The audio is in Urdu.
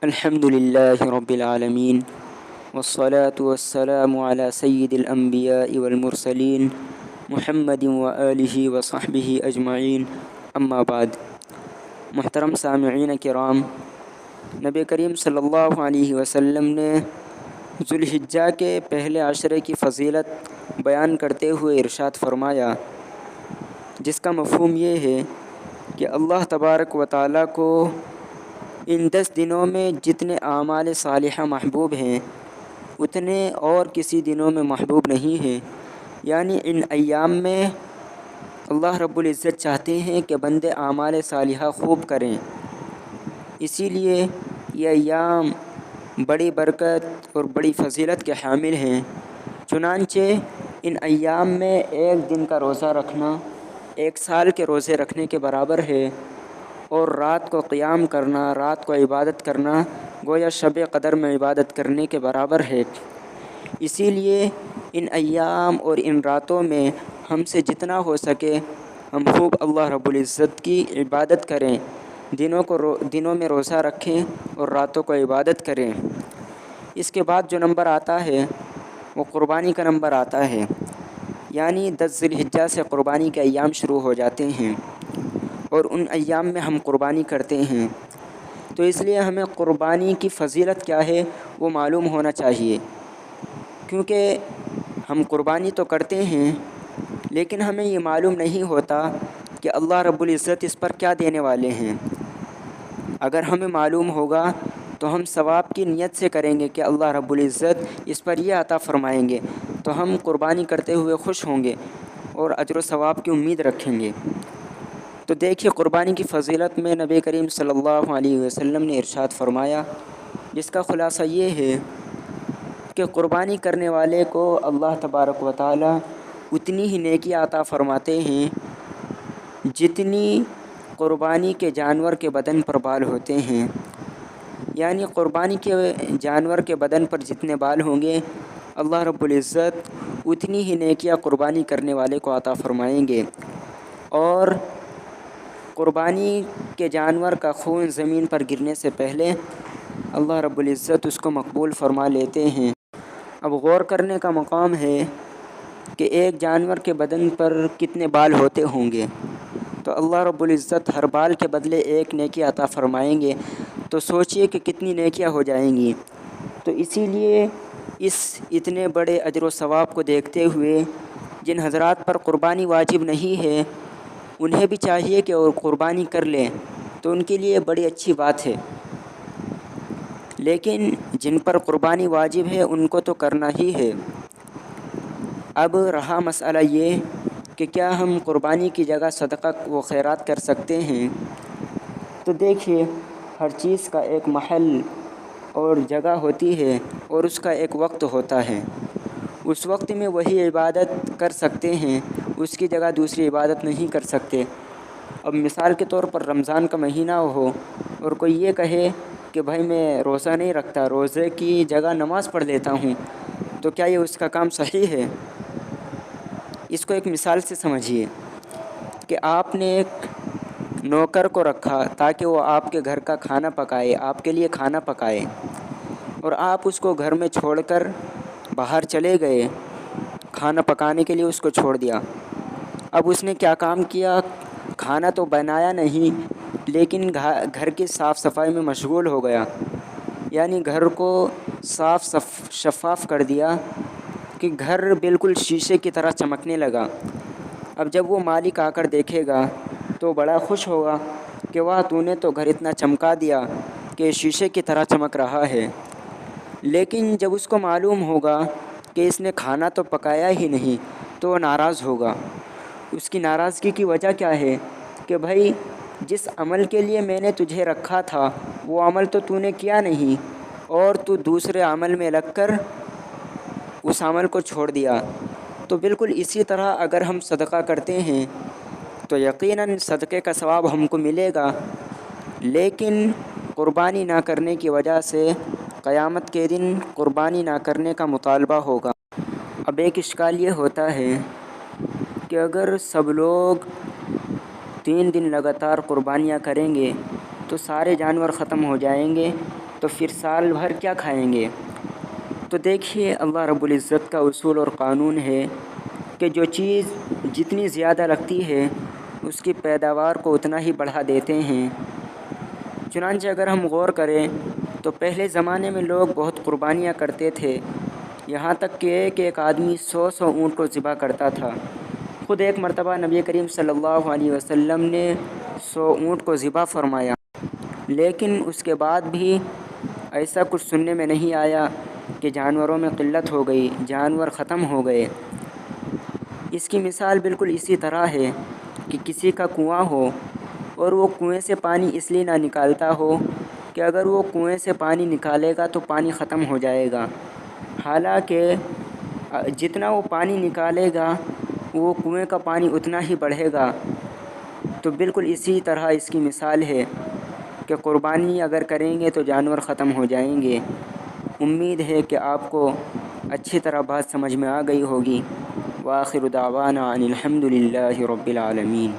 الحمد لله رب العالمين والصلاة والسلام على سيد الأنبياء والمرسلين محمد وآله وصحبه أجمعين اما بعد۔ محترم سامعین کرام، نبی کریم صلی اللہ علیہ وسلم نے ذوالحجہ کے پہلے عشرے کی فضیلت بیان کرتے ہوئے ارشاد فرمایا، جس کا مفہوم یہ ہے کہ اللہ تبارک و تعالیٰ کو ان 10 دنوں میں جتنے اعمال صالحہ محبوب ہیں اتنے اور کسی دنوں میں محبوب نہیں ہیں۔ یعنی ان ایام میں اللہ رب العزت چاہتے ہیں کہ بندے اعمال صالحہ خوب کریں، اسی لیے یہ ایام بڑی برکت اور بڑی فضیلت کے حامل ہیں۔ چنانچہ ان ایام میں ایک دن کا روزہ رکھنا 1 سال کے روزے رکھنے کے برابر ہے، اور رات کو قیام کرنا، رات کو عبادت کرنا گویا شب قدر میں عبادت کرنے کے برابر ہے۔ اسی لیے ان ایام اور ان راتوں میں ہم سے جتنا ہو سکے ہم خوب اللہ رب العزت کی عبادت کریں، دنوں میں روزہ رکھیں اور راتوں کو عبادت کریں۔ اس کے بعد جو نمبر آتا ہے وہ قربانی کا نمبر آتا ہے، یعنی 10 ذی الحجہ سے قربانی کے ایام شروع ہو جاتے ہیں اور ان ایام میں ہم قربانی کرتے ہیں۔ تو اس لیے ہمیں قربانی کی فضیلت کیا ہے وہ معلوم ہونا چاہیے، کیونکہ ہم قربانی تو کرتے ہیں لیکن ہمیں یہ معلوم نہیں ہوتا کہ اللہ رب العزت اس پر کیا دینے والے ہیں۔ اگر ہمیں معلوم ہوگا تو ہم ثواب کی نیت سے کریں گے کہ اللہ رب العزت اس پر یہ عطا فرمائیں گے، تو ہم قربانی کرتے ہوئے خوش ہوں گے اور اجر و ثواب کی امید رکھیں گے۔ تو دیکھیے، قربانی کی فضیلت میں نبی کریم صلی اللہ علیہ وسلم نے ارشاد فرمایا، جس کا خلاصہ یہ ہے کہ قربانی کرنے والے کو اللہ تبارک و تعالی اتنی ہی نیکی عطا فرماتے ہیں جتنی قربانی کے جانور کے بدن پر بال ہوتے ہیں۔ یعنی قربانی کے جانور کے بدن پر جتنے بال ہوں گے اللہ رب العزت اتنی ہی نیکیاں قربانی کرنے والے کو عطا فرمائیں گے، اور قربانی کے جانور کا خون زمین پر گرنے سے پہلے اللہ رب العزت اس کو مقبول فرما لیتے ہیں۔ اب غور کرنے کا مقام ہے کہ ایک جانور کے بدن پر کتنے بال ہوتے ہوں گے، تو اللہ رب العزت ہر بال کے بدلے ایک نیکی عطا فرمائیں گے، تو سوچئے کہ کتنی نیکیاں ہو جائیں گی۔ تو اسی لیے اس اتنے بڑے اجر و ثواب کو دیکھتے ہوئے جن حضرات پر قربانی واجب نہیں ہے انہیں بھی چاہیے کہ وہ قربانی کر لیں، تو ان کے لیے بڑی اچھی بات ہے۔ لیکن جن پر قربانی واجب ہے ان کو تو کرنا ہی ہے۔ اب رہا مسئلہ یہ کہ کیا ہم قربانی کی جگہ صدقہ و خیرات کر سکتے ہیں؟ تو دیکھیے، ہر چیز کا ایک محل اور جگہ ہوتی ہے اور اس کا ایک وقت ہوتا ہے۔ اس وقت میں وہی عبادت کر سکتے ہیں، اس کی جگہ دوسری عبادت نہیں کر سکتے۔ اب مثال کے طور پر رمضان کا مہینہ ہو اور کوئی یہ کہے کہ بھائی میں روزہ نہیں رکھتا، روزے کی جگہ نماز پڑھ لیتا ہوں، تو کیا یہ اس کا کام صحیح ہے؟ اس کو ایک مثال سے سمجھیے کہ آپ نے ایک نوکر کو رکھا تاکہ وہ آپ کے گھر کا کھانا پکائے، آپ کے لیے کھانا پکائے، اور آپ اس کو گھر میں چھوڑ کر باہر چلے گئے، کھانا پکانے کے لیے اس کو چھوڑ دیا۔ اب اس نے کیا کام کیا؟ کھانا تو بنایا نہیں لیکن گھر کی صاف صفائی میں مشغول ہو گیا، یعنی گھر کو صاف شفاف کر دیا کہ گھر بالکل شیشے کی طرح چمکنے لگا۔ اب جب وہ مالک آ کر دیکھے گا تو بڑا خوش ہوگا کہ واہ، تو نے تو گھر اتنا چمکا دیا کہ شیشے کی طرح چمک رہا ہے۔ لیکن جب اس کو معلوم ہوگا کہ اس نے کھانا تو پکایا ہی نہیں تو وہ ناراض ہوگا۔ اس کی ناراضگی کی وجہ کیا ہے کہ بھائی جس عمل کے لیے میں نے تجھے رکھا تھا وہ عمل تو نے کیا نہیں، اور تو دوسرے عمل میں لگ کر اس عمل کو چھوڑ دیا۔ تو بالکل اسی طرح اگر ہم صدقہ کرتے ہیں تو یقیناً صدقے کا ثواب ہم کو ملے گا، لیکن قربانی نہ کرنے کی وجہ سے قیامت کے دن قربانی نہ کرنے کا مطالبہ ہوگا۔ اب ایک اشکال یہ ہوتا ہے کہ اگر سب لوگ 3 دن لگاتار قربانیاں کریں گے تو سارے جانور ختم ہو جائیں گے تو پھر سال بھر کیا کھائیں گے؟ تو دیکھیے اللہ رب العزت کا اصول اور قانون ہے کہ جو چیز جتنی زیادہ لگتی ہے اس کی پیداوار کو اتنا ہی بڑھا دیتے ہیں۔ چنانچہ اگر ہم غور کریں تو پہلے زمانے میں لوگ بہت قربانیاں کرتے تھے، یہاں تک کہ ایک آدمی 100 اونٹ کو ذبح کرتا تھا۔ خود ایک مرتبہ نبی کریم صلی اللہ علیہ وسلم نے 100 اونٹ کو ذبح فرمایا، لیکن اس کے بعد بھی ایسا کچھ سننے میں نہیں آیا کہ جانوروں میں قلت ہو گئی، جانور ختم ہو گئے۔ اس کی مثال بالکل اسی طرح ہے کہ کسی کا کنواں ہو اور وہ کنویں سے پانی اس لیے نہ نکالتا ہو کہ اگر وہ کنویں سے پانی نکالے گا تو پانی ختم ہو جائے گا، حالانکہ جتنا وہ پانی نکالے گا وہ کنویں کا پانی اتنا ہی بڑھے گا۔ تو بالکل اسی طرح اس کی مثال ہے کہ قربانی اگر کریں گے تو جانور ختم ہو جائیں گے۔ امید ہے کہ آپ کو اچھی طرح بات سمجھ میں آ گئی ہوگی۔ وآخر دعوانا ان الحمد للہ رب العالمین۔